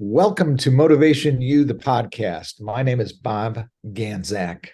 Welcome to Motivation U, the podcast. My name is Bob Ganzak.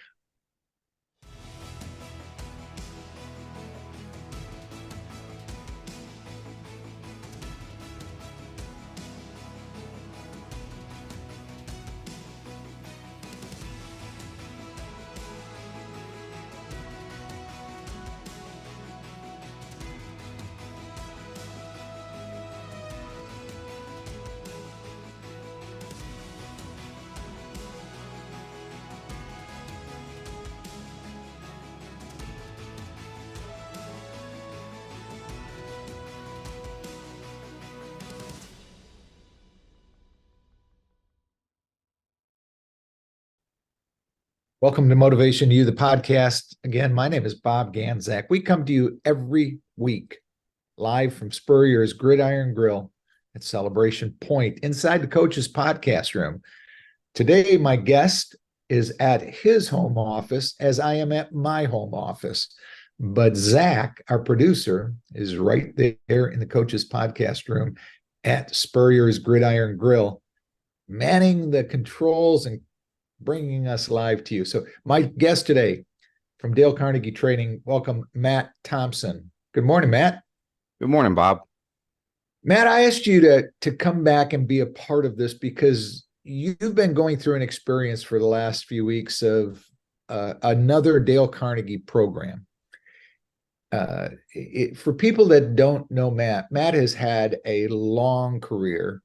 Welcome to Motivation U, the podcast. Again, my name is Bob Ganzak. We come to you every week live from Spurrier's Gridiron Grill at Celebration Point inside the coach's podcast room. Today, my guest is at his home office as I am at my home office. But Zach, our producer, is right there in the coach's podcast room at Spurrier's Gridiron Grill, manning the controls and bringing us live to you. So my guest today from Dale Carnegie Training, welcome Matt Thompson. Good morning, Matt. Good morning, Bob. Matt, I asked you to come back and be a part of this because you've been going through an experience for the last few weeks of another Dale Carnegie program. For people that don't know Matt has had a long career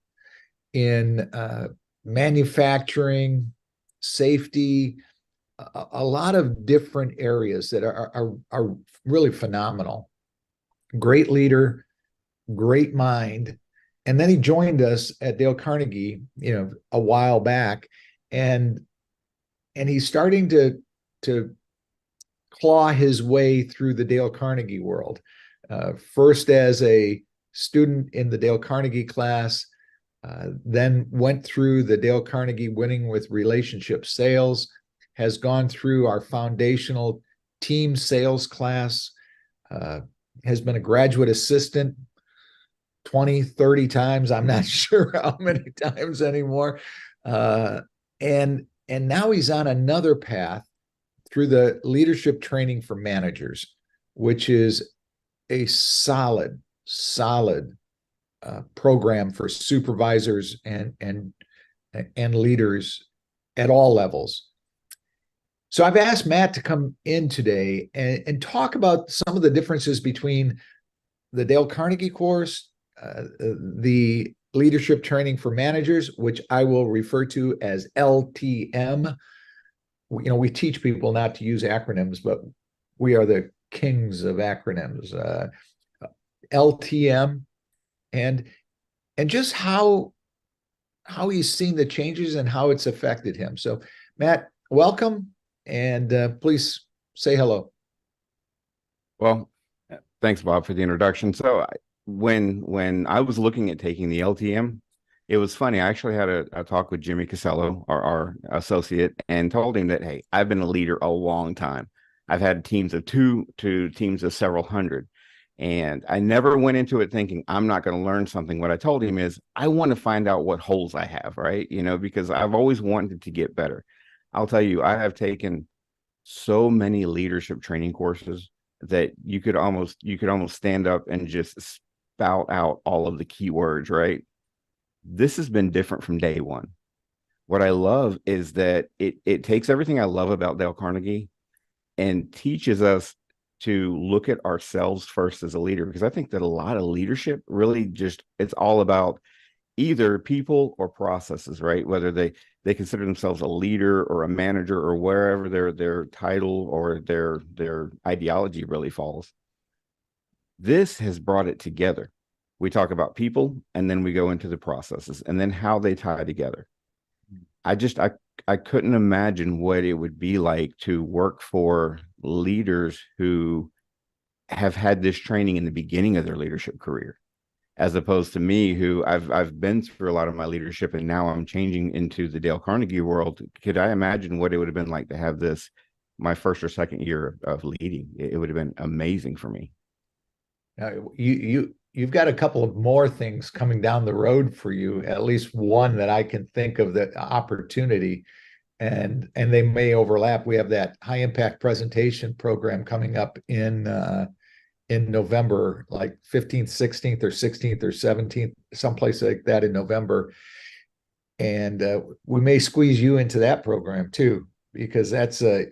in manufacturing, safety, a lot of different areas that are really phenomenal. Great leader, great mind. And then he joined us at Dale Carnegie, a while back, and he's starting to claw his way through the Dale Carnegie world. First as a student in the Dale Carnegie class, then went through the Dale Carnegie Winning with Relationship Sales, has gone through our foundational team sales class, has been a graduate assistant 20, 30 times. I'm not sure how many times anymore. And now he's on another path through the leadership training for managers, which is a solid program for supervisors and leaders at all levels. So I've asked Matt to come in today and talk about some of the differences between the Dale Carnegie course, the leadership training for managers, which I will refer to as LTM. We teach people not to use acronyms, but we are the kings of acronyms. LTM. And just how he's seen the changes and how it's affected him. So, Matt, welcome, and please say hello. Well, thanks, Bob, for the introduction. So, when I was looking at taking the LTM, it was funny. I actually had a talk with Jimmy Casello, our associate, and told him that, hey, I've been a leader a long time. I've had teams of 2 to teams of several hundred. And I never went into it thinking I'm not going to learn something. What I told him is I want to find out what holes I have, right? Because I've always wanted to get better. I'll tell you, I have taken so many leadership training courses that you could almost stand up and just spout out all of the key words, right? This has been different from day one. What I love is that it takes everything I love about Dale Carnegie and teaches us to look at ourselves first as a leader, because I think that a lot of leadership really it's all about either people or processes, right? Whether they consider themselves a leader or a manager or wherever their title or their ideology really falls. This has brought it together. We talk about people, and then we go into the processes and then how they tie together. I couldn't imagine what it would be like to work for leaders who have had this training in the beginning of their leadership career, as opposed to me, who I've been through a lot of my leadership, and now I'm changing into the Dale Carnegie world. Could I imagine what it would have been like to have this my first or second year of leading? It would have been amazing for me. You've got a couple of more things coming down the road for you, at least one that I can think of, that opportunity, and they may overlap. We have that high impact presentation program coming up in November, like 15th, 16th, or 16th or 17th, someplace like that in November. And we may squeeze you into that program too, because that's a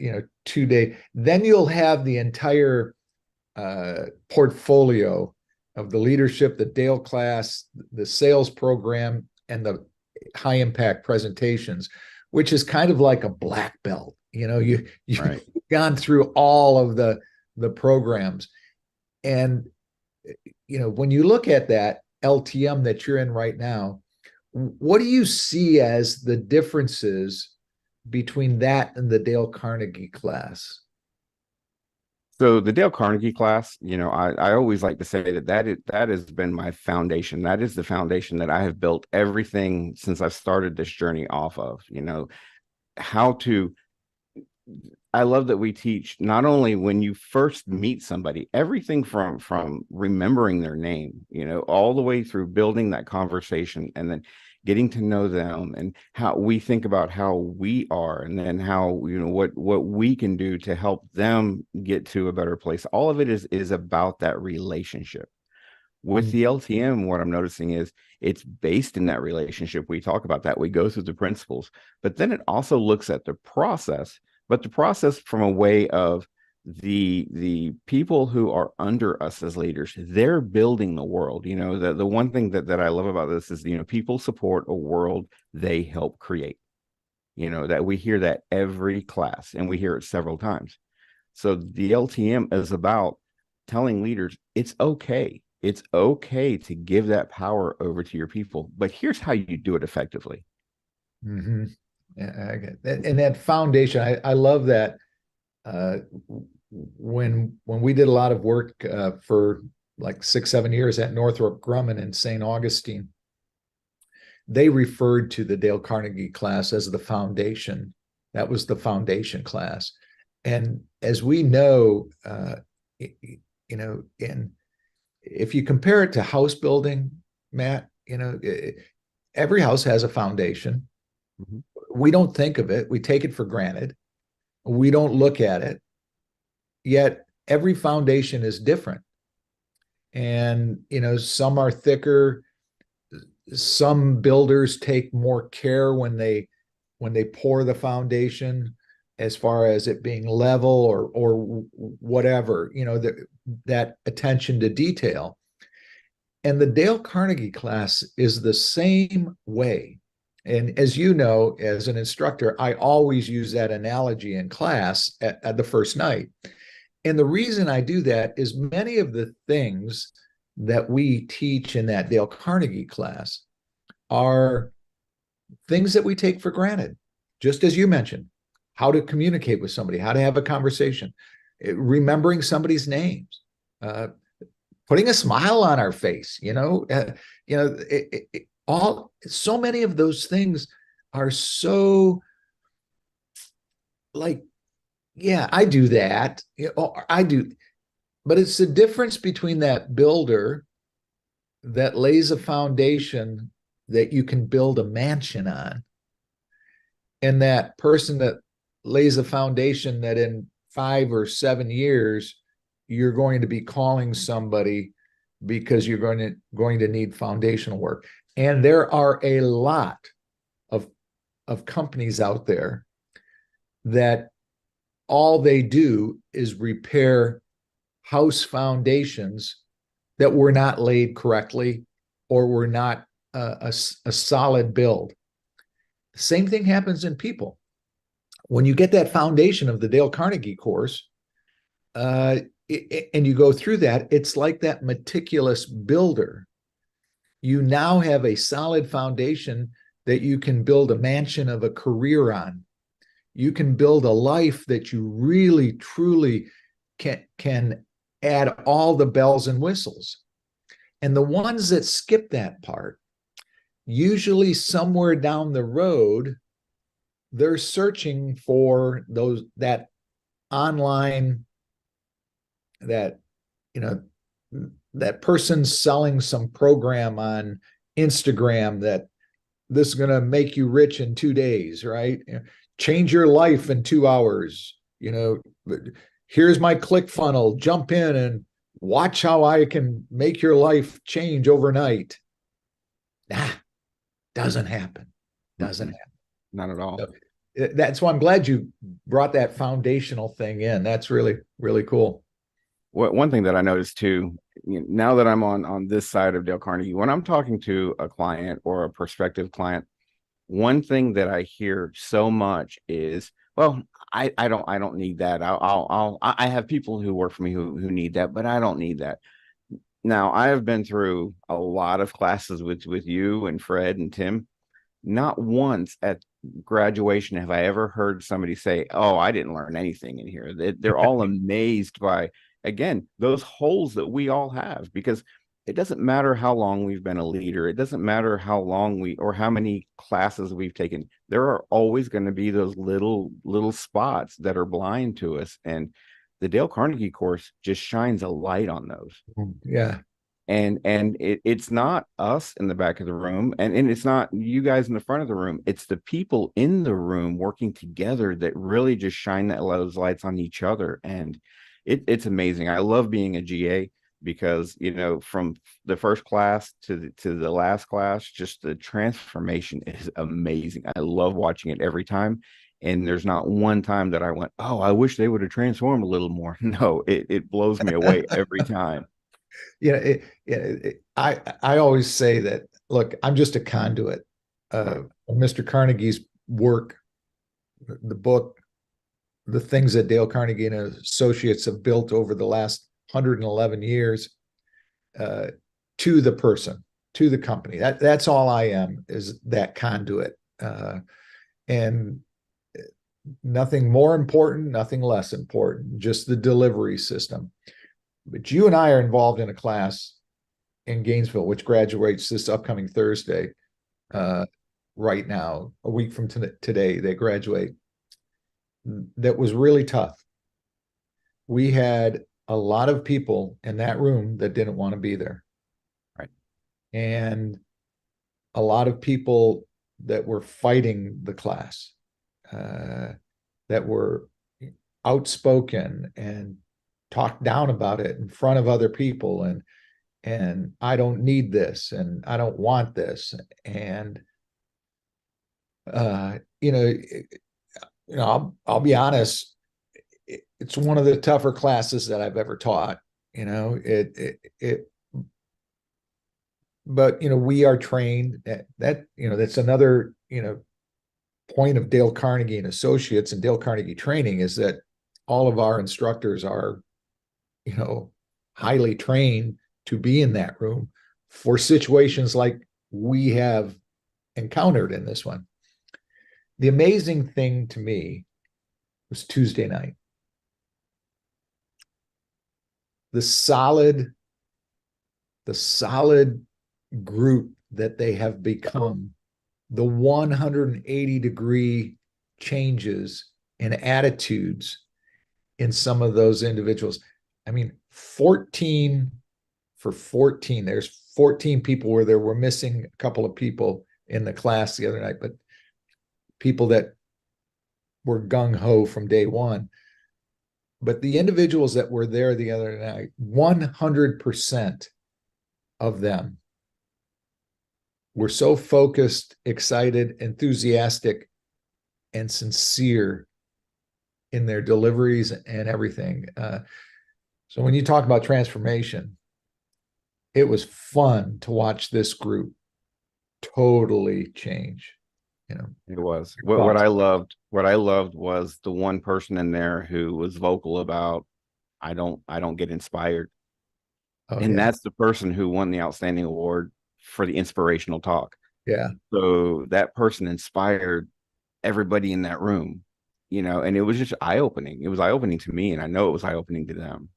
2-day. Then you'll have the entire portfolio of the leadership, the Dale class, the sales program, and the high impact presentations, which is kind of like a black belt. You've Right. gone through all of the programs. And when you look at that LTM that you're in right now, what do you see as the differences between that and the Dale Carnegie class? So the Dale Carnegie class, I always like to say that has been my foundation. That is the foundation that I have built everything since I've started this journey off of. How to I love that we teach not only when you first meet somebody, everything from remembering their name, all the way through building that conversation, and then getting to know them, and how we think about how we are, and then how what we can do to help them get to a better place. All of it is about that relationship. With the LTM, what I'm noticing is it's based in that relationship. We talk about that. We go through the principles, but then it also looks at the process, but the process from a way of the people who are under us as leaders. They're building the world. The one thing that I love about this is, people support a world they help create. That we hear that every class, and we hear it several times. So the LTM is about telling leaders it's okay. It's okay to give that power over to your people, but here's how you do it effectively. Mm-hmm. Yeah, I get that. And that foundation, I love that. When we did a lot of work for like 6-7 years at Northrop Grumman in St. Augustine, they referred to the Dale Carnegie class as the foundation. That was the foundation class. And as we know, if you compare it to house building, Matt, every house has a foundation. Mm-hmm. We don't think of it. We take it for granted. We don't look at it. Yet every foundation is different. And, some are thicker. Some builders take more care when they pour the foundation, as far as it being level or whatever, that attention to detail. And the Dale Carnegie class is the same way. And as you know, as an instructor, I always use that analogy in class at the first night. And the reason I do that is many of the things that we teach in that Dale Carnegie class are things that we take for granted, just as you mentioned. How to communicate with somebody, how to have a conversation, remembering somebody's names, putting a smile on our face. So many of those things are so like, yeah, I do that. I do, but it's the difference between that builder that lays a foundation that you can build a mansion on, and that person that lays a foundation that in 5 or 7 years you're going to be calling somebody because you're going to need foundational work. And there are a lot of companies out there that all they do is repair house foundations that were not laid correctly or were not a solid build. The same thing happens in people. When you get that foundation of the Dale Carnegie course, and you go through that, it's like that meticulous builder you now have a solid foundation that you can build a mansion of a career on. You can build a life that you really, truly can add all the bells and whistles. And the ones that skip that part, usually somewhere down the road, they're searching for that online, that, you know, that person selling some program on Instagram that this is going to make you rich in 2 days, right? Change your life in 2 hours. Here's my click funnel. Jump in and watch how I can make your life change overnight. Nah, doesn't happen. Doesn't happen. Not at all. So that's why I'm glad you brought that foundational thing in. That's really, really cool. One thing that I noticed too, now that I'm on this side of Dale Carnegie, when I'm talking to a client or a prospective client, one thing that I hear so much is, well, I don't need that. I have people who work for me who need that, but I don't need that. Now, I have been through a lot of classes with you and Fred and Tim. Not once at graduation have I ever heard somebody say, "Oh, I didn't learn anything in here." They're all amazed by, again, those holes that we all have, because it doesn't matter how long we've been a leader. It doesn't matter how long or how many classes we've taken. There are always going to be those little spots that are blind to us. And the Dale Carnegie course just shines a light on those. Yeah. And it's not us in the back of the room, and it's not you guys in the front of the room. It's the people in the room working together that really just shine those lights on each other. And it's amazing. I love being a GA because, from the first class to the last class, just the transformation is amazing. I love watching it every time. And there's not one time that I went, "Oh, I wish they would have transformed a little more." No, it blows me away every time. I always say that, look, I'm just a conduit of Mr. Carnegie's work, the book, the things that Dale Carnegie and Associates have built over the last 111 years, to the person, to the company. That's all I am, is that conduit. And nothing more important, nothing less important, just the delivery system. But you and I are involved in a class in Gainesville, which graduates this upcoming Thursday. Right now, a week from today, they graduate. That was really tough. We had a lot of people in that room that didn't want to be there. Right. And a lot of people that were fighting the class, that were outspoken and talked down about it in front of other people, and I don't need this, and I don't want this. And I'll be honest, it's one of the tougher classes that I've ever taught. But we are trained that's another point of Dale Carnegie and Associates and Dale Carnegie training, is that all of our instructors are highly trained to be in that room for situations like we have encountered in this one. The amazing thing to me was Tuesday night. The solid group that they have become, the 180-degree changes in attitudes in some of those individuals. I mean, 14 for 14. There's 14 people where there were missing a couple of people in the class the other night, but people that were gung-ho from day one. But the individuals that were there the other night, 100% of them were so focused, excited, enthusiastic, and sincere in their deliveries and everything. So when you talk about transformation, it was fun to watch this group totally change. It was. What I loved was the one person in there who was vocal about, I don't get inspired. Oh, And yeah. that's the person who won the outstanding award for the inspirational talk. Yeah. So that person inspired everybody in that room, and it was just eye opening. It was eye opening to me, and I know it was eye opening to them.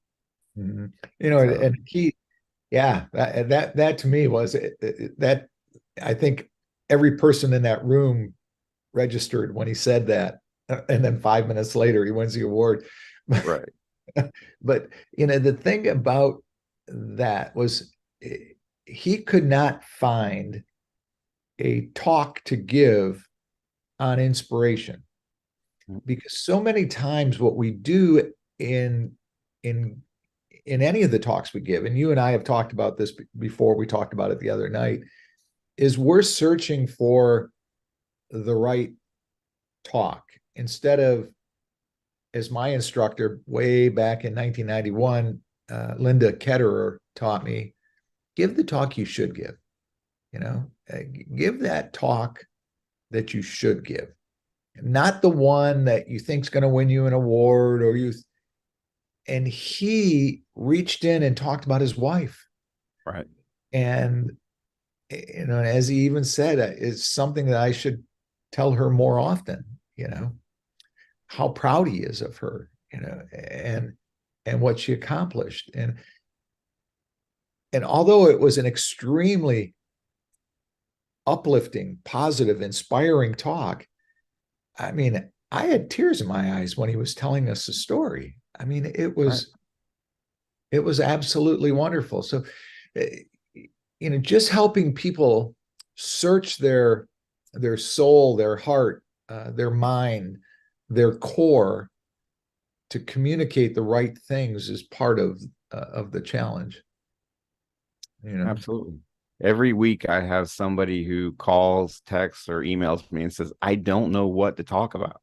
Mhm. So, And yeah, that to me was that I think every person in that room registered when he said that. And then 5 minutes later, he wins the award. right, But the thing about that was he could not find a talk to give on inspiration, because so many times what we do in in in any of the talks we give, and you and I have talked about this before, we talked about it the other night, is we're searching for the right talk instead of, as my instructor way back in 1991, Linda Ketterer taught me, give the talk you should give. Give that talk that you should give, not the one that you think's going to win you an award or you. And he reached in and talked about his wife, right, and as he even said, it's something that I should tell her more often. How proud he is of her, and what she accomplished. And although it was an extremely uplifting, positive, inspiring talk, I mean, I had tears in my eyes when he was telling us the story. I mean, it right. was it was absolutely wonderful. So, just helping people search their soul, their heart, their mind, their core, to communicate the right things is part of the challenge. Absolutely. Every week I have somebody who calls, texts, or emails me and says, I don't know what to talk about.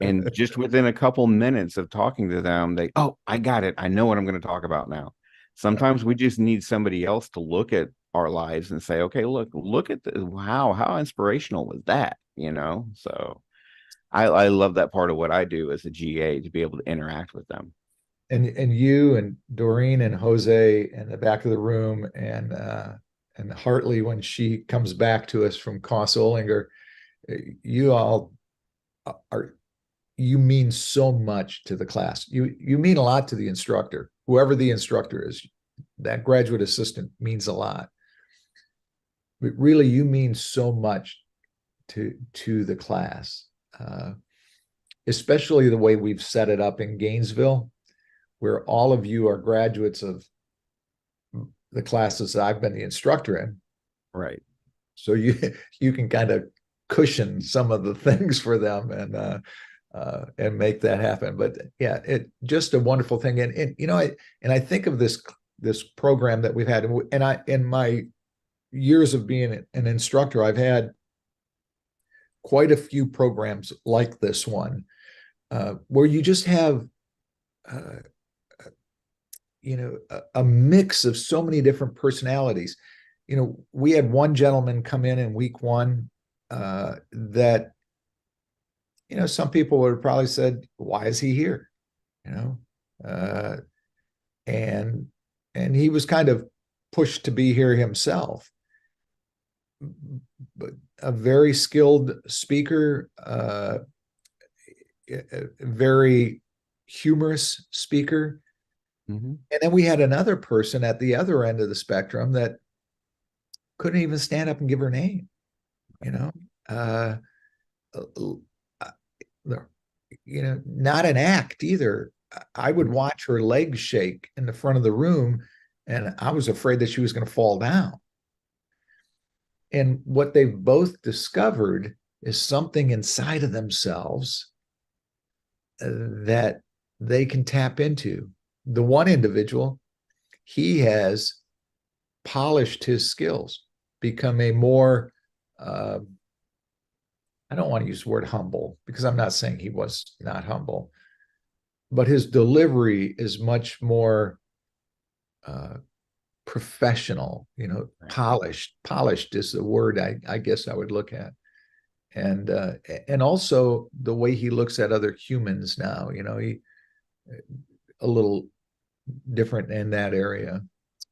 And just within a couple minutes of talking to them, oh, I got it. I know what I'm going to talk about now. Sometimes we just need somebody else to look at our lives and say, okay, look at how inspirational was that, So I love that part of what I do as a GA, to be able to interact with them. And you and Doreen and Jose in the back of the room, and Hartley when she comes back to us from Koss Olinger, you all are, you mean so much to the class. You mean a lot to the instructor, whoever the instructor is. That graduate assistant means a lot. But really, you mean so much to the class, especially the way we've set it up in Gainesville, where all of you are graduates of the classes that I've been the instructor in. Right. So you can kind of cushion some of the things for them and make that happen. But yeah, it just a wonderful thing. And I think of this program that we've had, and I, in my years of being an instructor, I've had quite a few programs like this one, where you just have a mix of so many different personalities. We had one gentleman come in week one, that some people would have probably said, why is he here? uh, and he was kind of pushed to be here himself, but a very skilled speaker, a very humorous speaker. Mm-hmm. And then we had another person at the other end of the spectrum that couldn't even stand up and give her name. uh, not an act either. I would watch her legs shake in the front of the room, and I was afraid that she was going to fall down. And what they've both discovered is something inside of themselves that they can tap into. The one individual, he has polished his skills, become a more, I don't want to use the word humble, because I'm not saying he was not humble, but his delivery is much more professional, polished. Polished is the word I guess I would look at. And also the way he looks at other humans now, he a little different in that area.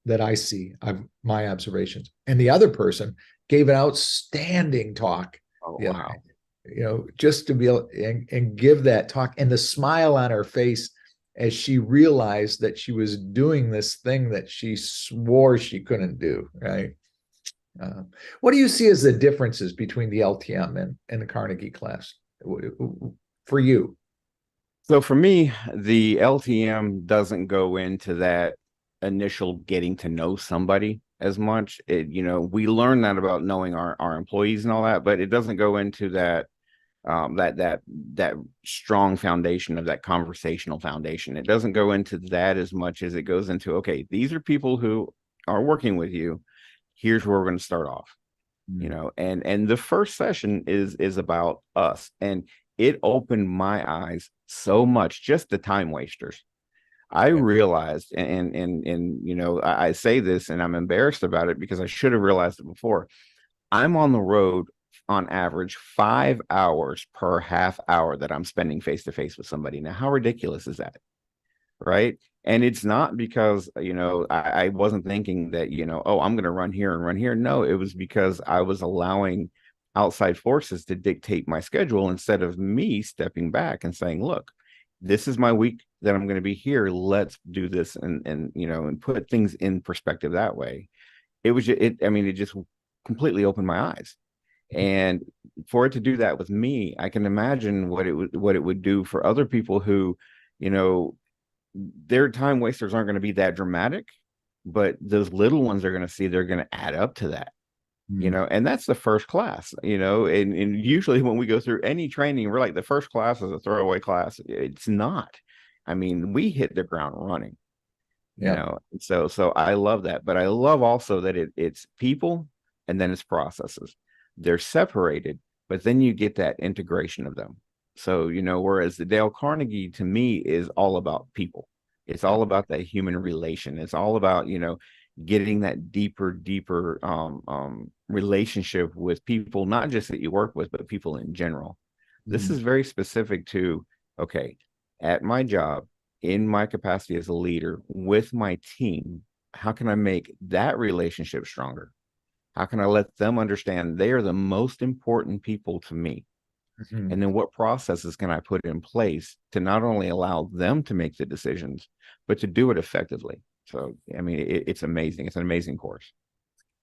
that I see of my observations. And the other person gave an outstanding talk Oh, the other wow. night. Just to be able and give that talk, and the smile on her face as she realized that she was doing this thing that she swore she couldn't do, right? Uh, what do you see as the differences between the LTM and the Carnegie class for you? So for me, the LTM doesn't go into that initial getting to know somebody as much. We learn that about knowing our employees and all that, but it doesn't go into that strong foundation of that conversational foundation. It doesn't go into that as much as it goes into, okay, these are people who are working with you. Here's where we're going to start off. And the first session is about us, and it opened my eyes so much, just the time wasters. I Yeah. realized, and I say this and I'm embarrassed about it because I should have realized it before. I'm on the road on average 5 hours per half hour that I'm spending face to face with somebody. Now, how ridiculous is that? Right. And it's not because, I wasn't thinking that, oh, I'm going to run here and run here. No, it was because I was allowing outside forces to dictate my schedule instead of me stepping back and saying, look, this is my week that I'm going to be here. Let's do this and put things in perspective that way. It just completely opened my eyes. And for it to do that with me, I can imagine what it would do for other people who, you know, their time wasters aren't going to be that dramatic, but those little ones they're going to see, they're going to add up to that, Mm. and that's the first class, and usually when we go through any training, we're like, the first class is a throwaway class. It's not. I mean, we hit the ground running, Yeah. so I love that, but I love also that it's people and then it's processes. They're separated, but then you get that integration of them. So, whereas the Dale Carnegie to me is all about people. It's Yeah. all about that human relation. It's all about, getting that deeper relationship with people, not just that you work with, but people in general. This Mm. is very specific to, okay, at my job, in my capacity as a leader with my team, how can I make that relationship stronger? How can I let them understand they are the most important people to me? Mhm. And then what processes can I put in place to not only allow them to make the decisions, but to do it effectively? So, I mean, it's amazing. It's an amazing course.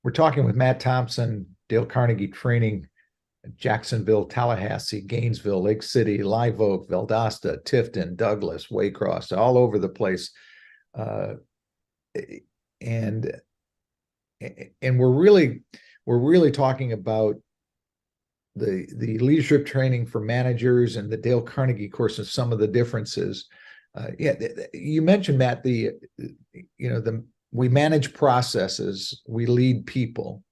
We're talking with Matt Thompson, Dale Carnegie Training, Jacksonville, Tallahassee, Gainesville, Lake City, Live Oak, Valdosta, Tifton, Douglas, Waycross, all over the place. Uh, and and we're really talking about the leadership training for managers and the Dale Carnegie course and some of the differences. Yeah, you mentioned, Matt, the we manage processes, we lead people,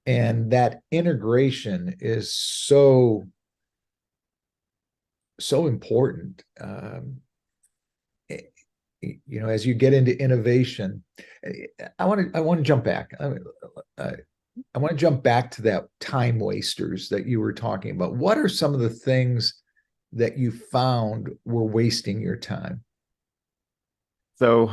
and that integration is so important. As you get into innovation, I want to jump back. I want to jump back to that time wasters that you were talking about. What are some of the things that you found were wasting your time? So,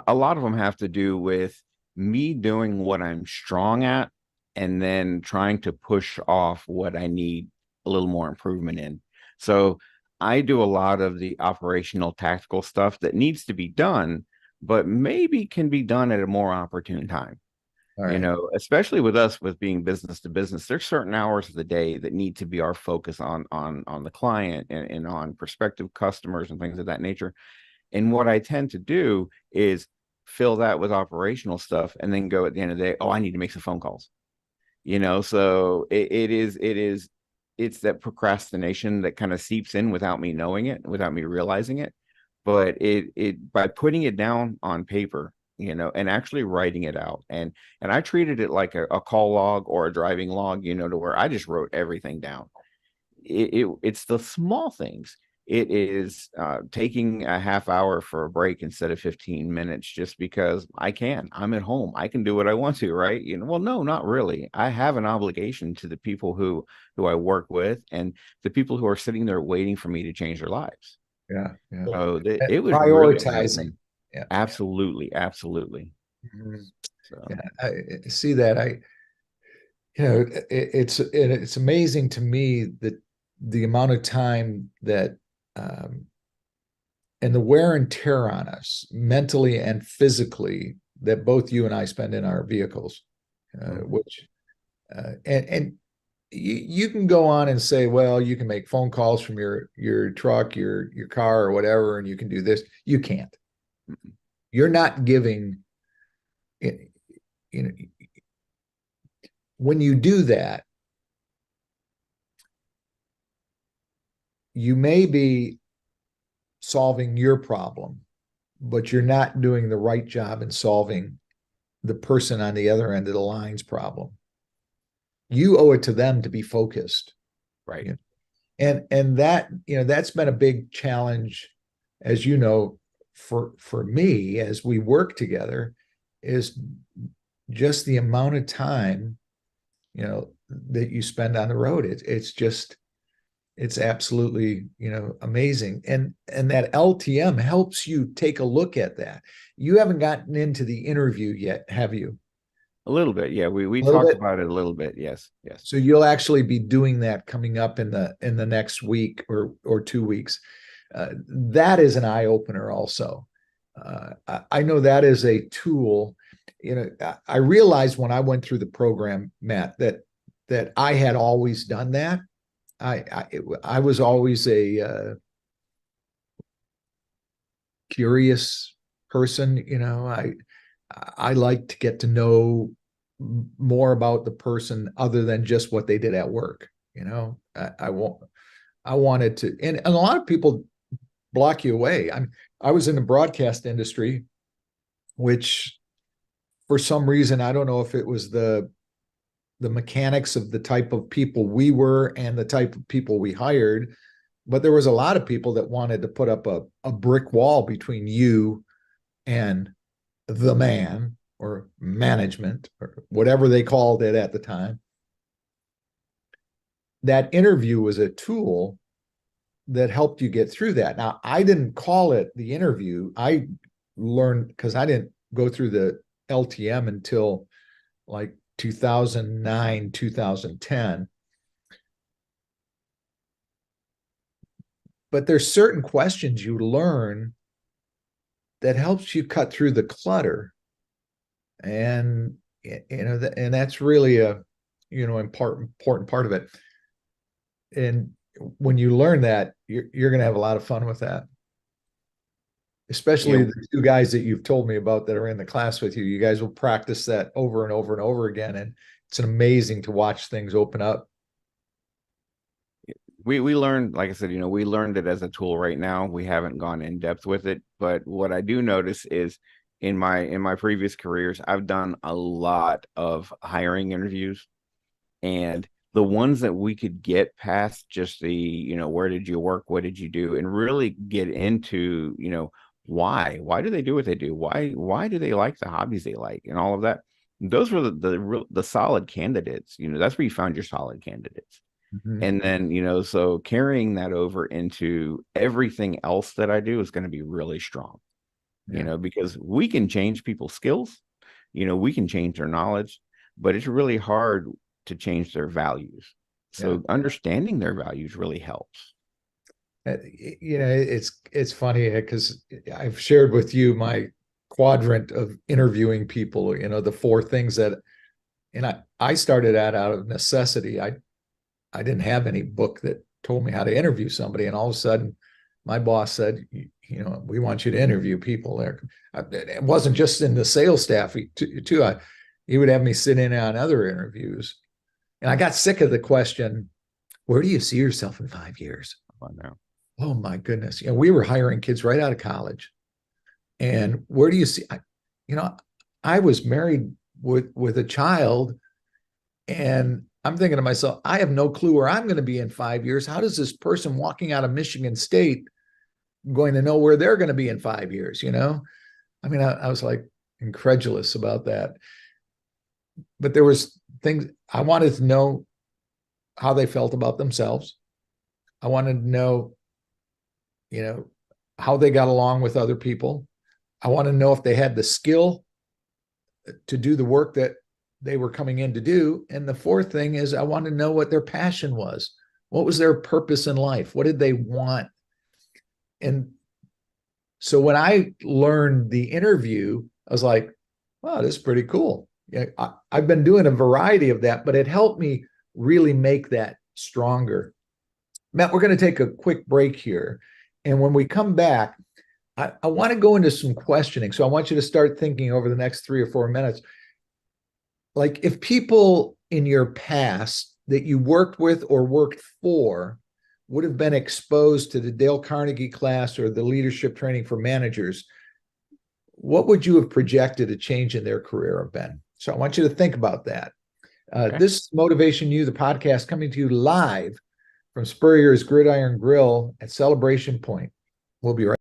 a lot of them have to do with me doing what I'm strong at and then trying to push off what I need a little more improvement in. So, I do a lot of the operational tactical stuff that needs to be done, but maybe can be done at a more opportune time. All right. Especially with us with being business to business, there's certain hours of the day that need to be our focus on the client and on prospective customers and things of that nature. And what I tend to do is fill that with operational stuff and then go at the end of the day, oh, I need to make some phone calls. So it's that procrastination that kind of seeps in without me knowing it, without me realizing it. But it by putting it down on paper, and actually writing it out. And I treated it like a call log or a driving log, to where I just wrote everything down. It's the small things. It is taking a half hour for a break instead of 15 minutes just because I'm at home. I can do what I want to, right? Well, no, not really. I have an obligation to the people who I work with and the people who are sitting there waiting for me to change their lives. Yeah. Yeah. So it was really Prioritizing. eye-opening. Yeah. Absolutely, absolutely. Mhm. So Yeah, I see that. It's amazing to me that the amount of time that um, and the wear and tear on us mentally and physically that both you and I spend in our vehicles, mhm. which and you can go on and say, well, you can make phone calls from your truck, your car, or whatever, and you can do this. You can't. You're not giving. You know, when you do that, you may be solving your problem, but you're not doing the right job in solving the person on the other end of the line's problem. You owe it to them to be focused. Right. You know? And that, that's been a big challenge, as you know, for me as we work together, is just the amount of time, that you spend on the road. It's absolutely, amazing. And that LTM helps you take a look at that. You haven't gotten into the interview yet, have you? A little bit. Yeah. We A little talked bit. about it a little bit. Yes. Yes. So you'll actually be doing that coming up in the next week or 2 weeks. That is an eye opener also. I know that is a tool. I realized when I went through the program, Matt, that I had always done that. I was always a curious person. I like to get to know more about the person other than just what they did at work. I wanted to, and a lot of people block you away. I was in the broadcast industry, which for some reason, I don't know if it was the mechanics of the type of people we were and the type of people we hired, but there was a lot of people that wanted to put up a brick wall between you and the man or management or whatever they called it at the time. That interview was a tool that helped you get through that. Now, I didn't call it the interview. I learned because I didn't go through the LTM until like 2009, 2010. But there's certain questions you learn that helps you cut through the clutter. And and that's really a important part of it. And when you learn that, you're going to have a lot of fun with that. Yeah. Especially the two guys that you've told me about that are in the class with you. You guys will practice that over and over and over again, and it's amazing to watch things open up. We learned, like I said, we learned it as a tool right now. We haven't gone in depth with it, but what I do notice is in my previous careers, I've done a lot of hiring interviews, and the ones that we could get past just the, where did you work, what did you do, and really get into, why do they do what they do, why do they like the hobbies they like, and all of that. Those were the solid candidates. That's where you found your solid candidates. Mhm. And then, so carrying that over into everything else that I do is going to be really strong, Yeah, because we can change people's skills, we can change their knowledge, but it's really hard to change their values. yeah. So understanding their values really helps. It's funny because I've shared with you my quadrant of interviewing people. The four things that, and I started out of necessity. I didn't have any book that told me how to interview somebody, and all of a sudden, my boss said, we want you to interview people there. It wasn't just in the sales staff too. He would have me sit in on other interviews, and I got sick of the question, "Where do you see yourself in 5 years?" I know. Oh my goodness! We were hiring kids right out of college, and where do you see? You know, I was married with a child, and I'm thinking to myself, I have no clue where I'm going to be in 5 years. How does this person walking out of Michigan State going to know where they're going to be in 5 years? I mean, I was like incredulous about that. But there was things I wanted to know how they felt about themselves. I wanted to know, you know, how they got along with other people. I want to know if they had the skill to do the work that they were coming in to do. And the fourth thing is I wanted to know what their passion was. What was their purpose in life? What did they want? And so when I learned the interview, I was like, wow, this is pretty cool. Yeah, I've been doing a variety of that, but it helped me really make that stronger. Matt, we're going to take a quick break here. And when we come back, I want to go into some questioning. So I want you to start thinking over the next 3 or 4 minutes. Like, if people in your past that you worked with or worked for would have been exposed to the Dale Carnegie class or the leadership training for managers, what would you have projected a change in their career have been? So I want you to think about that. Okay. This is Motivation U, the podcast, coming to you live from Spurrier's Gridiron Grill at Celebration Point. We'll be right back.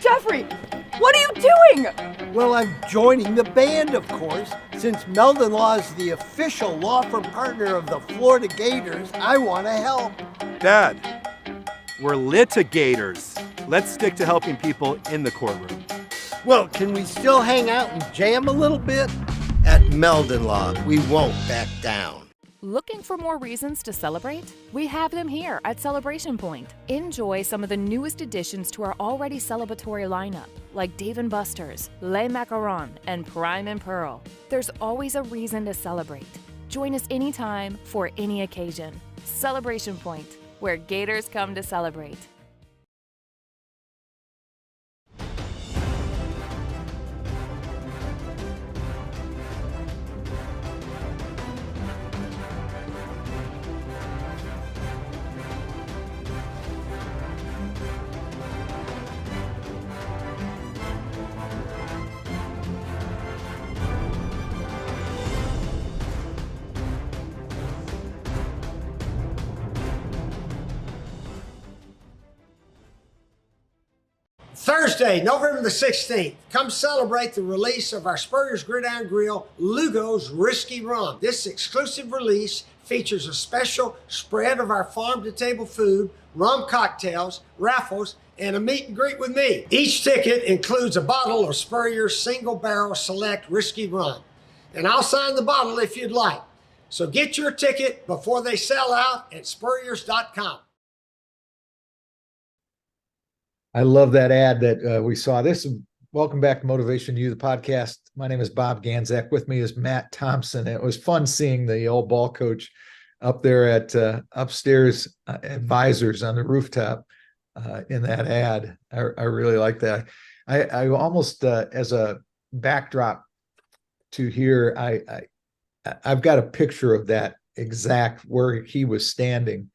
Jeffrey, what are you doing? Well, I'm joining the band, of course. Since Meldon Law is the official law firm partner of the Florida Gators, I want to help. Dad, we're litigators. Let's stick to helping people in the courtroom. Well, can we still hang out and jam a little bit? At Meldon Law, we won't back down. Looking for more reasons to celebrate? We have them here at Celebration Point. Enjoy some of the newest additions to our already celebratory lineup, like Dave & Buster's, Les Macarons, and Prime and Pearl. There's always a reason to celebrate. Join us anytime for any occasion. Celebration Point, where Gators come to celebrate. Thursday, November the 16th, come celebrate the release of our Spurrier's Gridiron Grill Lugo's Risky Rum. This exclusive release features a special spread of our farm-to-table food, rum cocktails, raffles, and a meet and greet with me. Each ticket includes a bottle of Spurrier's Single Barrel Select Risky Rum. And I'll sign the bottle if you'd like. So get your ticket before they sell out at spurriers.com. I love that ad that we saw. Welcome back to Motivation U, the podcast. My name is Bob Ganzak. With me is Matt Thompson. It was fun seeing the old ball coach up there at upstairs advisors on the rooftop in that ad. I really like that. I almost as a backdrop to here, I've got a picture of that exact where he was standing,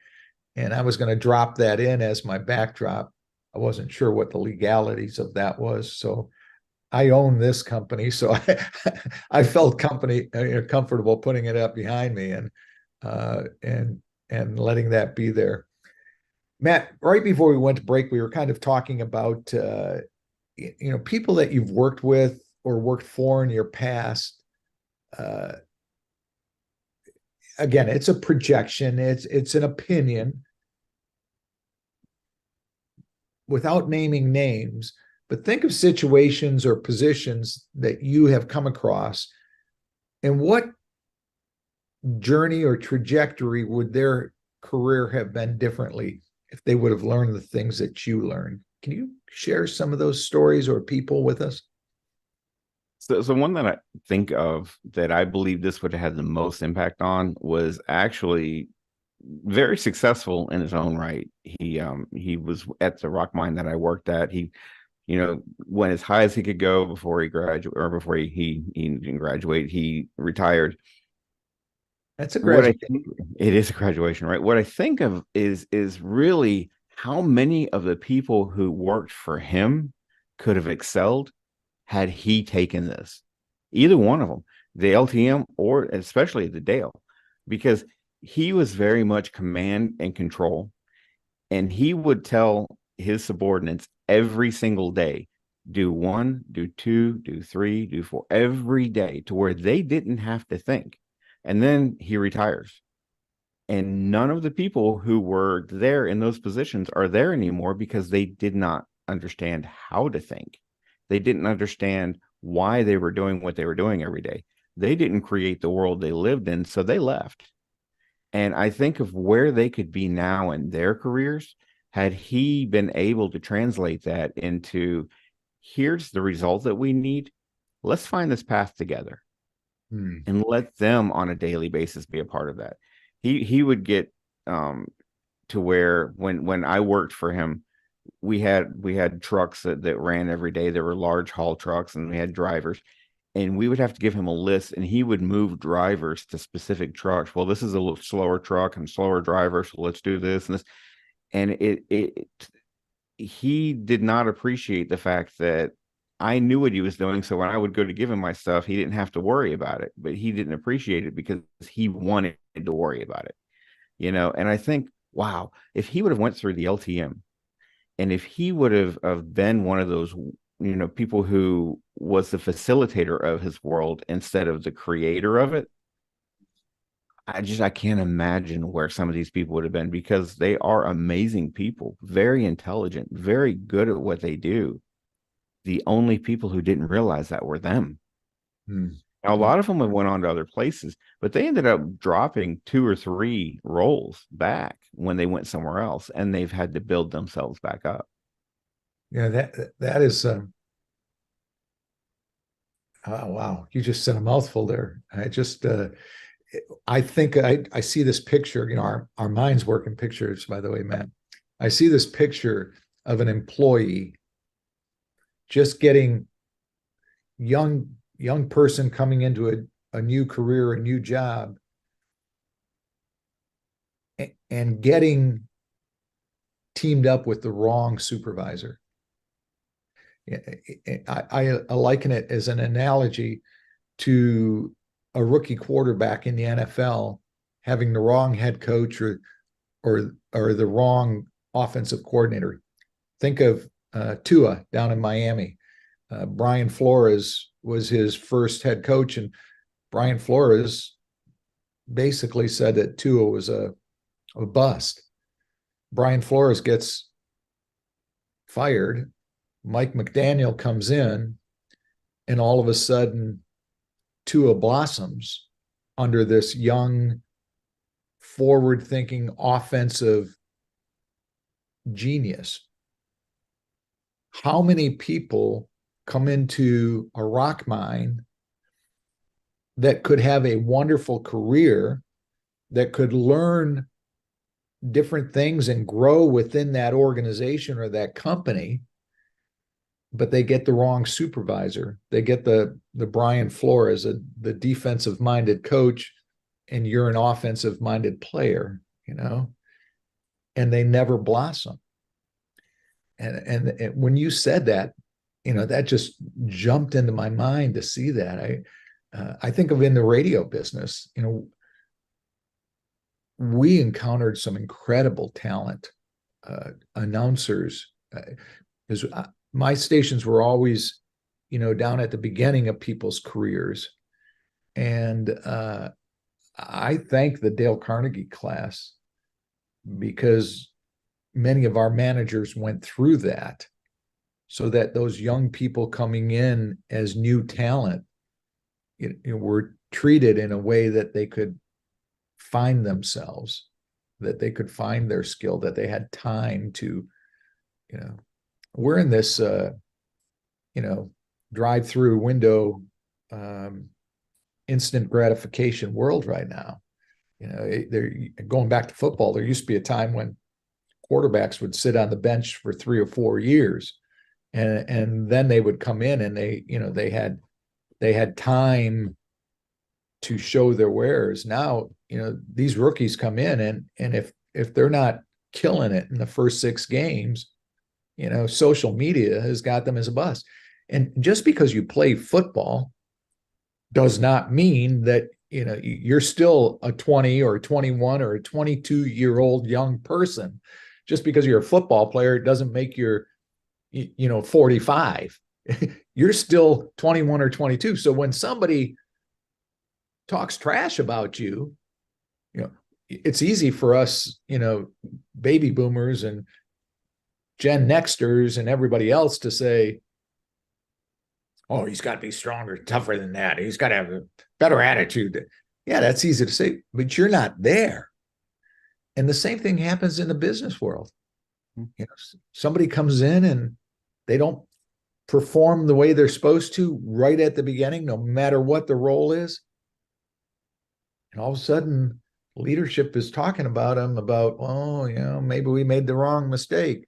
and I was going to drop that in as my backdrop. I wasn't sure what the legalities of that was. So I own this company. So I felt comfortable putting it up behind me and letting that be there. Matt, right before we went to break, we were kind of talking about, people that you've worked with or worked for in your past. Again, it's a projection. It's an opinion, without naming names, but think of situations or positions that you have come across, and what journey or trajectory would their career have been differently if they would have learned the things that you learned? Can you share some of those stories or people with us? So one that I think of that I believe this would have had the most impact on was actually very successful in his own right. He was at the rock mine that I worked at. He, went as high as he could go before he graduated, or before he didn't graduate. He retired. That's a What I graduate. think it is a graduation, right? What I think of is really how many of the people who worked for him could have excelled had he taken this. Either one of them, the LTM or especially the Dale, because he was very much command and control. And he would tell his subordinates every single day, do one, do two, do three, do four, every day, to where they didn't have to think. And then he retires. And none of the people who were there in those positions are there anymore because they did not understand how to think. They didn't understand why they were doing what they were doing every day. They didn't create the world they lived in, so they left. And I think of where they could be now in their careers had he been able to translate that into, here's the result that we need. Let's find this path together. And let them on a daily basis be a part of that. He would get to where when I worked for him, we had trucks that ran every day. There were large haul trucks, and we had drivers, and we would have to give him a list, and he would move drivers to specific trucks. Well, this is a little slower truck and slower driver, so let's do this and this. And he did not appreciate the fact that I knew what he was doing. So when I would go to give him my stuff, he didn't have to worry about it, but he didn't appreciate it because he wanted to worry about it, And I think, wow, if he would have went through the LTM, and if he would have been one of those, people who was the facilitator of his world instead of the creator of it, I can't imagine where some of these people would have been, because they are amazing people, very intelligent, very good at what they do. The only people who didn't realize that were them. Now, a lot of them went on to other places, but they ended up dropping 2 or 3 roles back when they went somewhere else, and they've had to build themselves back up. Yeah, that is oh, wow. You just said a mouthful there. I think I see this picture, our minds work in pictures, by the way, Matt. I see this picture of an employee just getting young person coming into a new career, a new job, and getting teamed up with the wrong supervisor. I liken it as an analogy to a rookie quarterback in the NFL having the wrong head coach or the wrong offensive coordinator. Think of Tua down in Miami. Brian Flores was his first head coach, and Brian Flores basically said that Tua was a bust. Brian Flores gets fired. Mike McDaniel comes in, and all of a sudden, Tua blossoms under this young, forward-thinking, offensive genius. How many people come into a rock mine that could have a wonderful career, that could learn different things and grow within that organization or that company, but they get the wrong supervisor? They get the Brian Flores, the defensive minded coach, and you're an offensive minded player, and they never blossom. And when you said that, that just jumped into my mind to see that. I think of in the radio business, we encountered some incredible talent, announcers, because my stations were always, down at the beginning of people's careers. And I thank the Dale Carnegie class, because many of our managers went through that, so that those young people coming in as new talent were treated in a way that they could find themselves, that they could find their skill, that they had time to, we're in this, drive-through window instant gratification world right now. They're going back to football. There used to be a time when quarterbacks would sit on the bench for 3 or 4 years, and then they would come in and they had time to show their wares. Now, these rookies come in and if they're not killing it in the first 6 games, social media has got them as a bust. And just because you play football does not mean that you're still a 20 or a 21 or a 22-year-old young person. Just because you're a football player, it doesn't make you 45. You're still 21 or 22. So when somebody talks trash about you, it's easy for us, baby boomers and Gen Nexters and everybody else to say, oh, he's got to be stronger, tougher than that. He's got to have a better attitude. Yeah, that's easy to say, but you're not there. And the same thing happens in the business world. Somebody comes in and they don't perform the way they're supposed to right at the beginning, no matter what the role is. And all of a sudden, leadership is talking about them about, maybe we made the wrong mistake.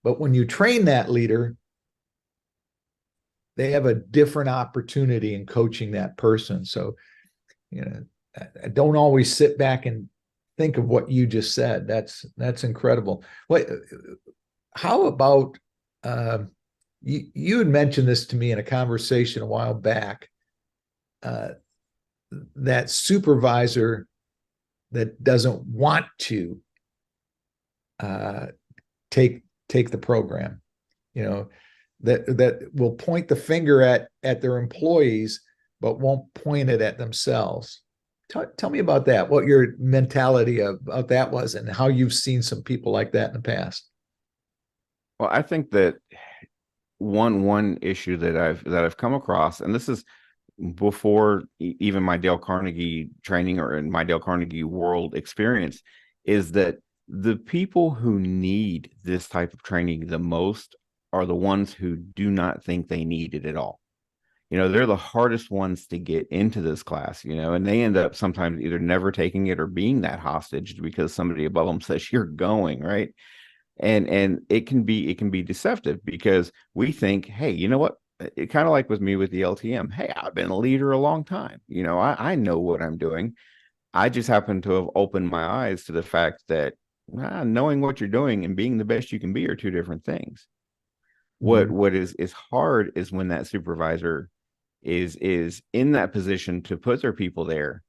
But when you train that leader, they have a different opportunity in coaching that person. So, I don't always sit back and think of what you just said. That's incredible. How about you had mentioned this to me in a conversation a while back, that supervisor that doesn't want to take the program, that will point the finger at their employees, but won't point it at themselves. Tell me about that, what your mentality about that was and how you've seen some people like that in the past. Well, I think that one issue that I've come across, and this is before even my Dale Carnegie training or in my Dale Carnegie world experience, is that the people who need this type of training the most are the ones who do not think they need it at all. They're the hardest ones to get into this class, and they end up sometimes either never taking it or being that hostage because somebody above them says you're going, right? And it can be deceptive because we think, hey, you know what? It kind of like with me with the LTM. Hey, I've been a leader a long time. I know what I'm doing. I just happen to have opened my eyes to the fact that knowing what you're doing and being the best you can be are two different things. What is hard is when that supervisor is in that position to put their people there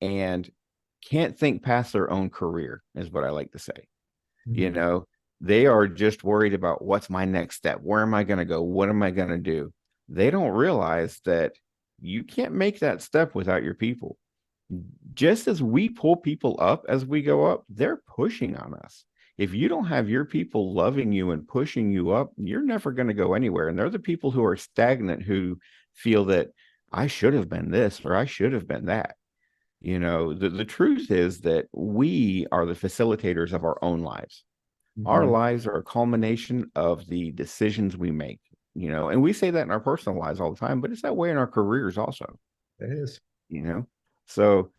and can't think past their own career, is what I like to say. They are just worried about what's my next step, where am I going to go, what am I going to do. They don't realize that you can't make that step without your people. Just as we pull people up as we go up, they're pushing on us. If you don't have your people loving you and pushing you up, you're never going to go anywhere. And they're the people who are stagnant, who feel that I should have been this or I should have been that. The truth is that we are the facilitators of our own lives. Our lives are a culmination of the decisions we make, and we say that in our personal lives all the time, but it's that way in our careers also. It is. So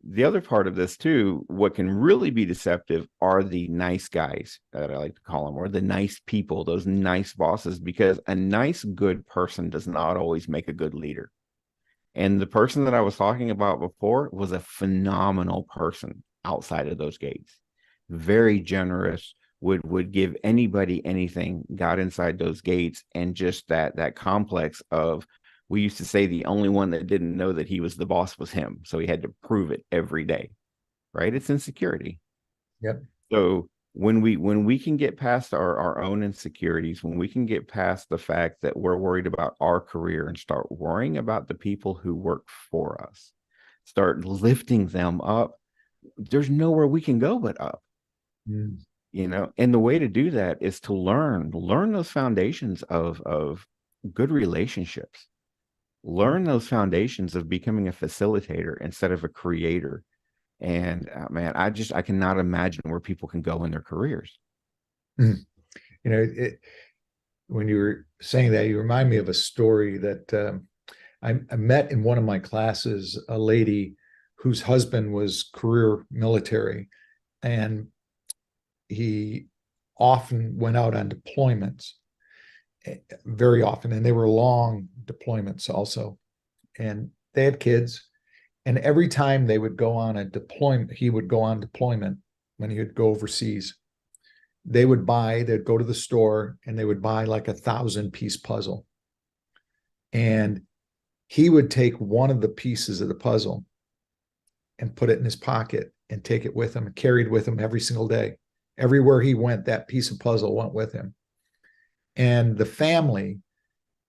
the other part of this too, what can really be deceptive are the nice guys that I like to call them, or the nice people, those nice bosses, because a nice, good person does not always make a good leader. And the person that I was talking about before was a phenomenal person outside of those gates. Very generous, would give anybody anything, got inside those gates, and just that complex of, we used to say the only one that didn't know that he was the boss was him. So he had to prove it every day, right? It's insecurity. Yep. So when we can get past our own insecurities, when we can get past the fact that we're worried about our career and start worrying about the people who work for us, start lifting them up, there's nowhere we can go but up. And the way to do that is to learn those foundations of good relationships, learn those foundations of becoming a facilitator instead of a creator. And man, I cannot imagine where people can go in their careers. when you were saying that, you remind me of a story that I met in one of my classes, a lady whose husband was career military, and he often went out on deployments, very often, and they were long deployments also. And they had kids, and every time they would go on a deployment, he would go on deployment when he would go overseas. They'd go to the store and they would buy like 1,000-piece puzzle. And he would take one of the pieces of the puzzle and put it in his pocket and take it with him and carried with him every single day. Everywhere he went, that piece of puzzle went with him. And the family,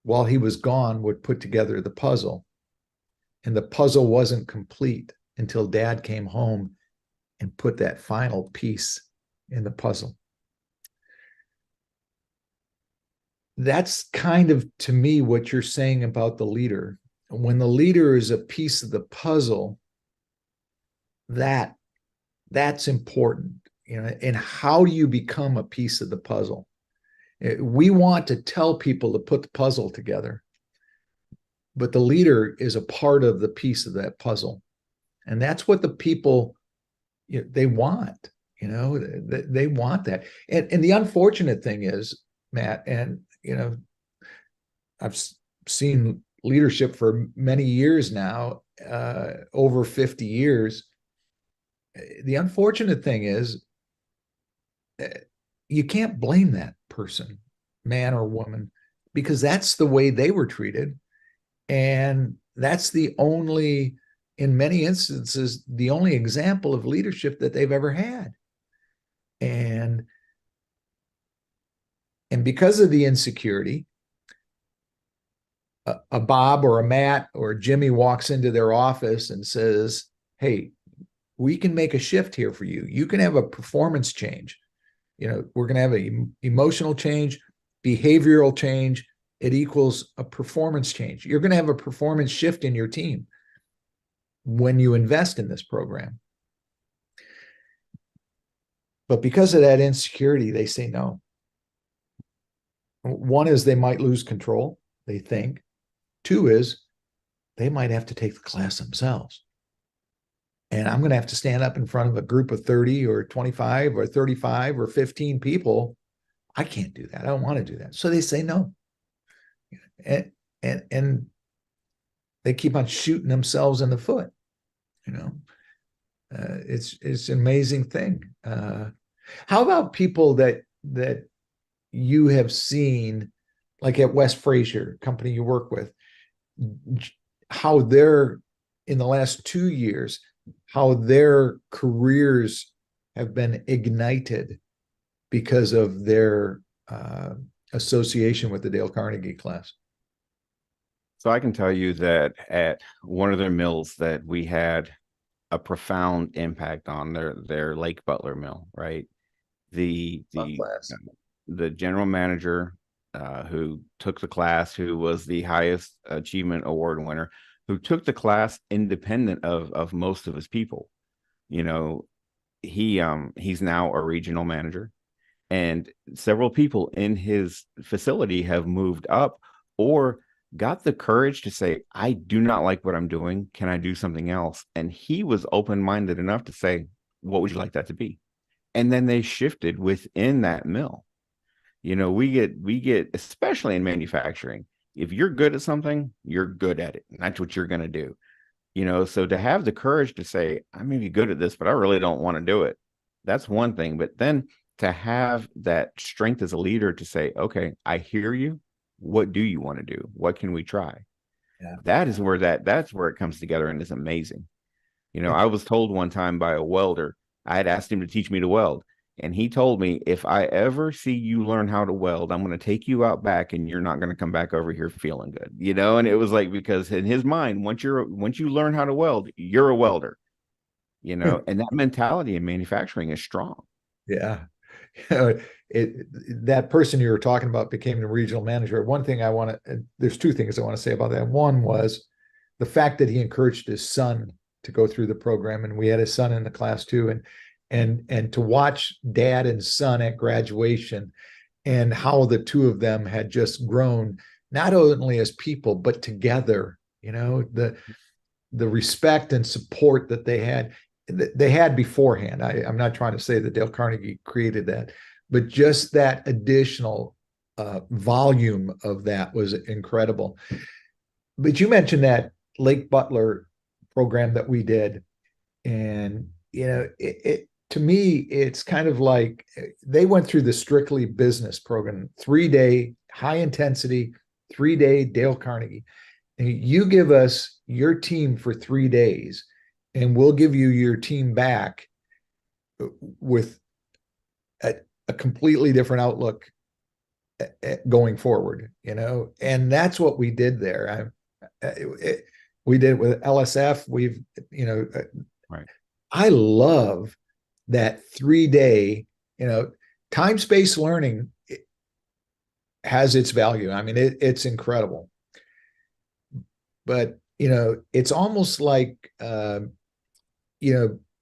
while he was gone, would put together the puzzle. And the puzzle wasn't complete until Dad came home and put that final piece in the puzzle. That's kind of, to me, what you're saying about the leader. When the leader is a piece of the puzzle, that's important, and how do you become a piece of the puzzle? We want to tell people to put the puzzle together, but the leader is a part of the piece of that puzzle. And that's what the people, they want, they want that. And the unfortunate thing is, Matt, and, I've seen leadership for many years now, over 50 years. The unfortunate thing is you can't blame that person, man or woman, because that's the way they were treated. And that's in many instances, the only example of leadership that they've ever had. And because of the insecurity, a Bob or a Matt or a Jimmy walks into their office and says, hey, we can make a shift here for you. You can have a performance change. We're going to have an emotional change, behavioral change. It equals a performance change. You're going to have a performance shift in your team when you invest in this program. But because of that insecurity, they say no. One is they might lose control, they think. Two is they might have to take the class themselves. And I'm going to have to stand up in front of a group of 30 or 25 or 35 or 15 people. I can't do that. I don't want to do that. So they say no. And they keep on shooting themselves in the foot. It's an amazing thing. How about people that you have seen, like at West Fraser, company you work with, how they're, in the last 2 years, how their careers have been ignited because of their association with the Dale Carnegie class? So I can tell you that at one of their mills that we had a profound impact on their Lake Butler mill, right? The general manager who took the class, who was the highest achievement award winner, who took the class independent of most of his people. He's now a regional manager, and several people in his facility have moved up or got the courage to say, I do not like what I'm doing. Can I do something else? And he was open-minded enough to say, what would you like that to be? And then they shifted within that mill. We get, especially in manufacturing, if you're good at something, you're good at it. And that's what you're going to do. So to have the courage to say, I may be good at this, but I really don't want to do it. That's one thing. But then to have that strength as a leader to say, okay, I hear you. What do you want to do? What can we try? Yeah. That's where it comes together and is amazing. I was told one time by a welder, I had asked him to teach me to weld. And he told me, if I ever see you learn how to weld, I'm going to take you out back and you're not going to come back over here feeling good. And it was like, because in his mind, once you learn how to weld, you're a welder, and that mentality in manufacturing is strong. Yeah. That person you were talking about became the regional manager. There's two things I want to say about that. One was the fact that he encouraged his son to go through the program. And we had his son in the class too. And to watch dad and son at graduation and how the two of them had just grown, not only as people, but together, the respect and support that they had beforehand. I'm not trying to say that Dale Carnegie created that, but just that additional volume of that was incredible. But you mentioned that Lake Butler program that we did, and to me, it's kind of like they went through the strictly business program, 3-day high intensity, 3-day Dale Carnegie. And you give us your team for 3 days, and we'll give you your team back with a completely different outlook going forward, and that's what we did there. We did it with LSF. Right. I love that 3-day, time-space learning has its value. I mean, it's incredible. But, it's almost like,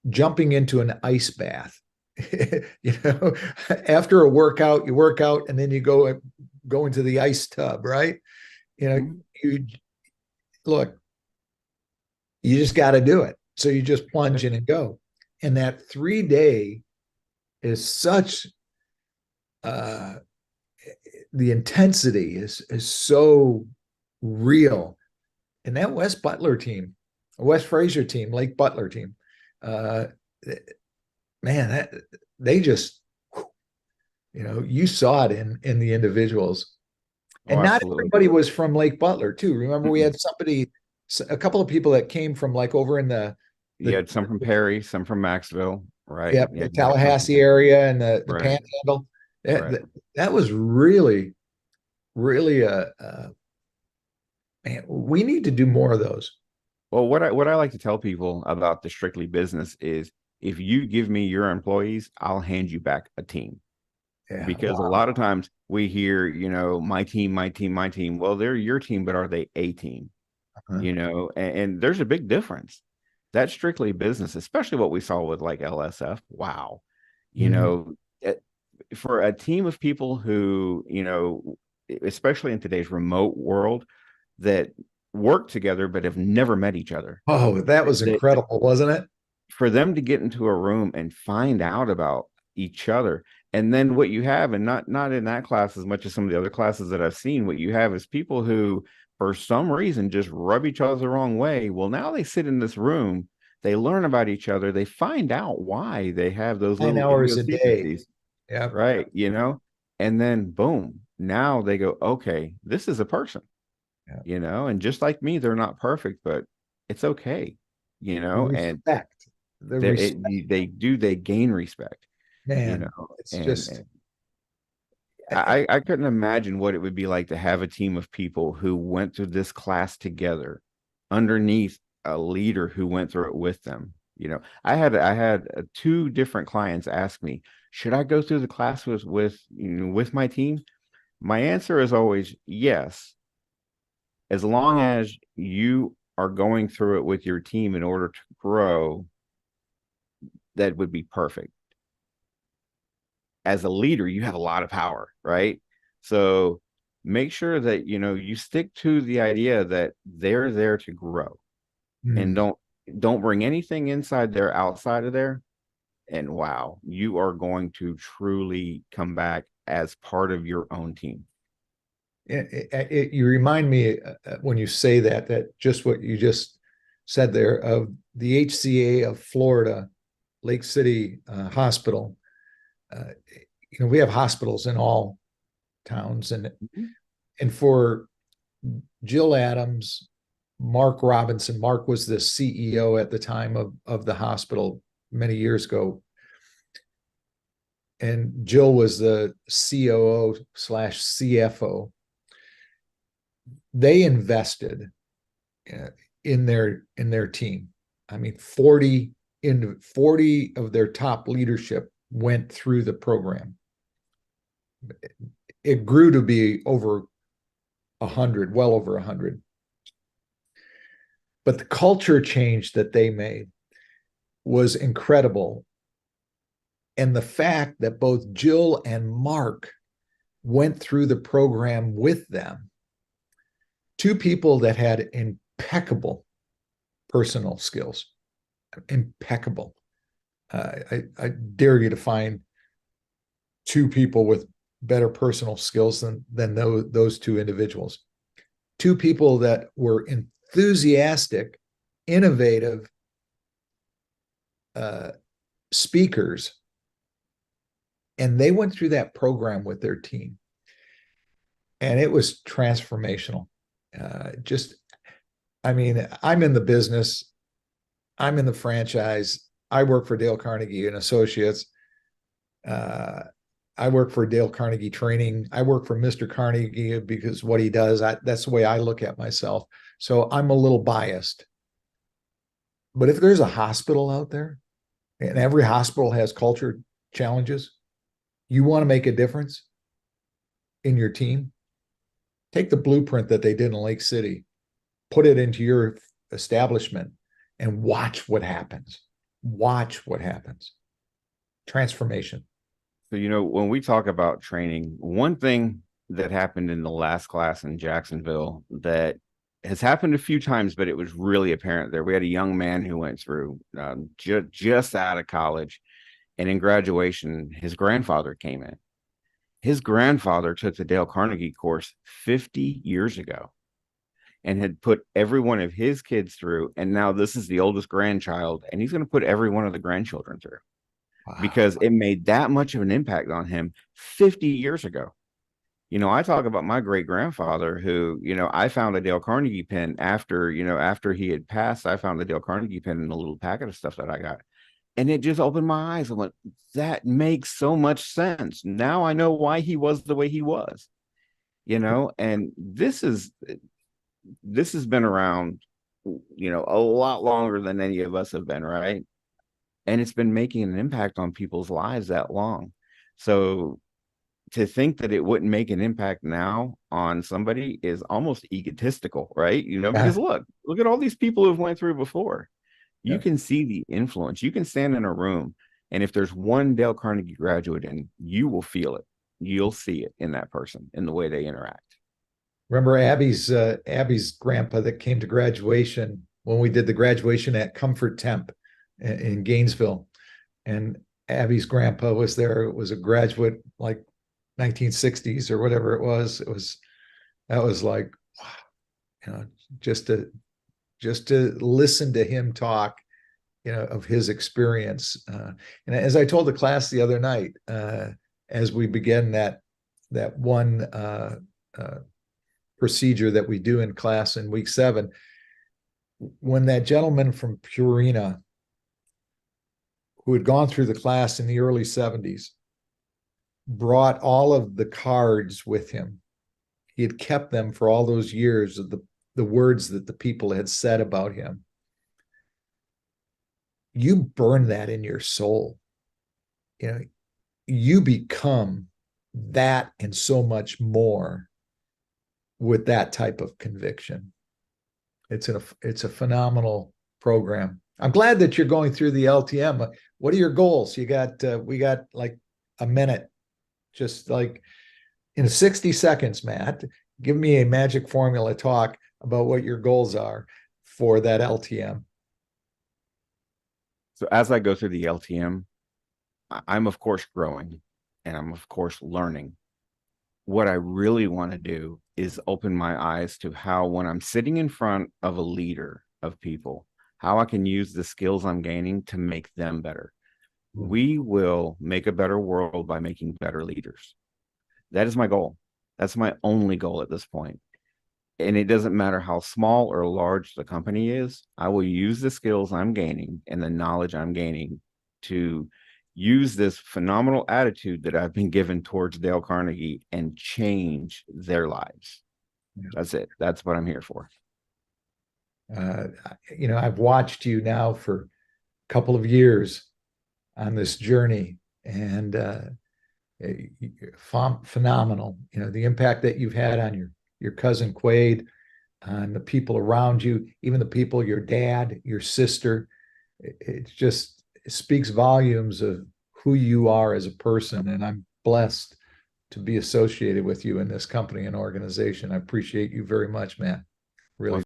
jumping into an ice bath. After a workout, you work out and then you go into the ice tub, right? You look, you just got to do it. So you just plunge in and go. And that 3-day is such, the intensity is so real. And that West Fraser team, Lake Butler team, man, they just, you saw it in the individuals. And not everybody was from Lake Butler too. Remember, we had a couple of people that came from like over in you had some from Perry, some from Maxville, right? Yeah, the Tallahassee area and the right. Panhandle. That was really, really man, we need to do more of those. Well, what I like to tell people about the strictly business is, if you give me your employees, I'll hand you back a team. Yeah, because a lot of times we hear, my team, my team, my team. Well, they're your team, but are they a team? And there's a big difference. That's strictly business, especially what we saw with like LSF. Wow. For a team of people who, especially in today's remote world, that work together but have never met each other. Oh, that was incredible, wasn't it? For them to get into a room and find out about each other. And then what you have, and not in that class as much as some of the other classes that I've seen, what you have is people who, for some reason, just rub each other the wrong way. Well, now they sit in this room, they learn about each other, they find out why they have those 9 hours a day. Yeah. Right. And then boom, now they go, okay, this is a person, and just like me, they're not perfect, but it's okay, respect. And they gain respect. Man, it's just. I couldn't imagine what it would be like to have a team of people who went through this class together underneath a leader who went through it with them. I had 2 different clients ask me, should I go through the class with my team? My answer is always yes, as long as you are going through it with your team in order to grow. That would be perfect. As a leader, you have a lot of power, right? So make sure that, you stick to the idea that they're there to grow, and don't bring anything inside there, outside of there. And wow, you are going to truly come back as part of your own team. You remind me when you say that just what you just said there, of the HCA of Florida, Lake City Hospital. We have hospitals in all towns, and for Jill Adams, Mark Robinson. Mark was the CEO at the time of the hospital many years ago, and Jill was the COO/CFO. They invested in their team. I mean, 40 of their top leadership went through the program. It grew to be over 100, well over 100. But the culture change that they made was incredible. And the fact that both Jill and Mark went through the program with them. Two people that had impeccable personal skills, impeccable. I dare you to find two people with better personal skills than those two individuals. Two people that were enthusiastic, innovative speakers, and they went through that program with their team, and it was transformational. I mean, I'm in the business, I'm in the franchise. I work for Dale Carnegie and Associates. I work for Dale Carnegie Training. I work for Mr. Carnegie because what he does, that's the way I look at myself. So I'm a little biased. But if there's a hospital out there, and every hospital has culture challenges, you want to make a difference in your team, take the blueprint that they did in Lake City, put it into your establishment, and watch what happens. Watch what happens. Transformation. So, when we talk about training, one thing that happened in the last class in Jacksonville that has happened a few times, but it was really apparent there. We had a young man who went through just out of college, and in graduation, his grandfather came in. His grandfather took the Dale Carnegie course 50 years ago and had put every one of his kids through. And now this is the oldest grandchild, and he's going to put every one of the grandchildren through. Wow. Because it made that much of an impact on him 50 years ago. I talk about my great grandfather who, I found a Dale Carnegie pen after he had passed. I found the Dale Carnegie pen in a little packet of stuff that I got. And it just opened my eyes. I went, that makes so much sense. Now I know why he was the way he was, and this has been around, a lot longer than any of us have been, right? And it's been making an impact on people's lives that long. So to think that it wouldn't make an impact now on somebody is almost egotistical, right? Because look at all these people who've went through before. You can see the influence. You can stand in a room, and if there's one Dale Carnegie graduate in, you will feel it. You'll see it in that person, in the way they interact. Remember Abby's grandpa that came to graduation when we did the graduation at Comfort Temp in Gainesville, and Abby's grandpa was there. It was a graduate, like 1960s or whatever it was. That was like, wow, just to listen to him talk, of his experience. And as I told the class the other night, as we began that one procedure that we do in class in week 7, when that gentleman from Purina, who had gone through the class in the early 70s, brought all of the cards with him. He had kept them for all those years of the words that the people had said about him. You burn that in your soul. You become that and so much more with that type of conviction. It's a phenomenal program. I'm glad that you're going through the LTM. What are your goals? We got like a minute, just like in 60 seconds, Matt. Give me a magic formula talk about what your goals are for that LTM. So as I go through the LTM, I'm of course growing, and I'm of course learning. What I really want to do is open my eyes to how, when I'm sitting in front of a leader of people, how I can use the skills I'm gaining to make them better. We will make a better world by making better leaders. That is my goal. That's my only goal at this point. And it doesn't matter how small or large the company is. I will use the skills I'm gaining and the knowledge I'm gaining to use this phenomenal attitude that I've been given towards Dale Carnegie and change their lives. That's it. That's what I'm here for. I've watched you now for a couple of years on this journey, and phenomenal. The impact that you've had on your cousin Quade, on the people around you, even the people, your dad, your sister. It speaks volumes of who you are as a person, and I'm blessed to be associated with you in this company and organization. I appreciate you very much, Matt. Really.